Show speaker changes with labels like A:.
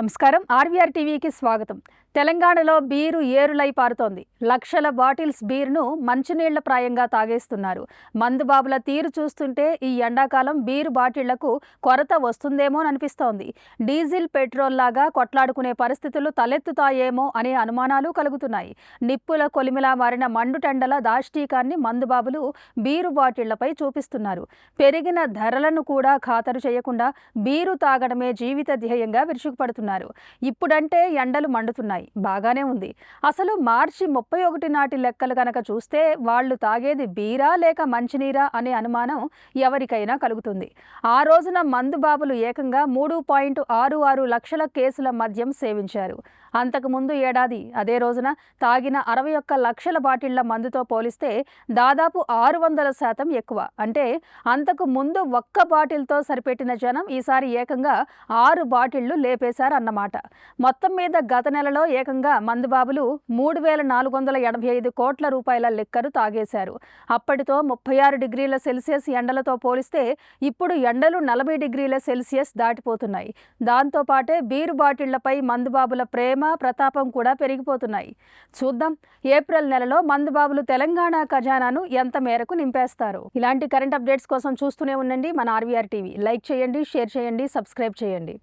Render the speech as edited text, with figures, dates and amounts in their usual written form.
A: నమస్కారం. ఆర్వీఆర్ టీవీకి స్వాగతం. తెలంగాణలో బీరు ఏరులై పారుతోంది. లక్షల బాటిల్స్ బీరును మంచినీళ్ల ప్రాయంగా తాగేస్తున్నారు. మందుబాబుల తీరు చూస్తుంటే ఈ ఎండాకాలం బీరు బాటిళ్లకు కొరత వస్తుందేమోననిపిస్తోంది. డీజిల్, పెట్రోల్ లాగా కొట్లాడుకునే పరిస్థితులు తలెత్తుతాయేమో అనే అనుమానాలు కలుగుతున్నాయి. నిప్పుల కొలిమిలా మారిన మండుటెండల దాష్టీకాన్ని మందుబాబులు బీరు బాటిళ్లపై చూపిస్తున్నారు. పెరిగిన ధరలను కూడా ఖాతరు చేయకుండా బీరు తాగడమే జీవిత ధ్యేయంగా విరుచుకుపడుతున్నారు. ఇప్పుడంటే ఎండలు మండుతున్నాయి, బాగానే ఉంది. అసలు మార్చి 31 నాటి లెక్కలు కనుక చూస్తే వాళ్ళు తాగేది బీరా లేక మంచినీరా అనే అనుమానం ఎవరికైనా కలుగుతుంది. ఆ రోజున మందుబాబులు ఏకంగా 3.66 లక్షల కేసుల మద్యం సేవించారు. అంతకుముందు ఏడాది అదే రోజున తాగిన 61 లక్షల బాటిళ్ల మందుతో పోలిస్తే దాదాపు 600% ఎక్కువ. అంటే అంతకు ముందు ఒక్క బాటిల్తో సరిపెట్టిన జనం ఈసారి ఏకంగా 6 బాటిళ్లు లేపేశారన్నమాట. మొత్తం మీద గత నెలలో ఏకంగా మందుబాబులు 3,485 కోట్ల రూపాయల లిక్కరు తాగేశారు. అప్పటితో 36 డిగ్రీల సెల్సియస్ ఎండలతో పోలిస్తే ఇప్పుడు ఎండలు 40 డిగ్రీల సెల్సియస్ దాటిపోతున్నాయి. దాంతోపాటే బీరు బాటిళ్లపై మందుబాబుల ప్రేమ, ప్రతాపం కూడా పెరిగిపోతున్నాయి. చూద్దాం, ఏప్రిల్ నెలలో మందుబాబులు తెలంగాణ ఖజానాను ఎంత మేరకు నింపేస్తారు. ఇలాంటి కరెంట్ అప్డేట్స్ కోసం చూస్తూనే ఉండండి మన ఆర్వీఆర్ టీవీ. లైక్ చేయండి, షేర్ చేయండి, సబ్స్క్రైబ్ చేయండి.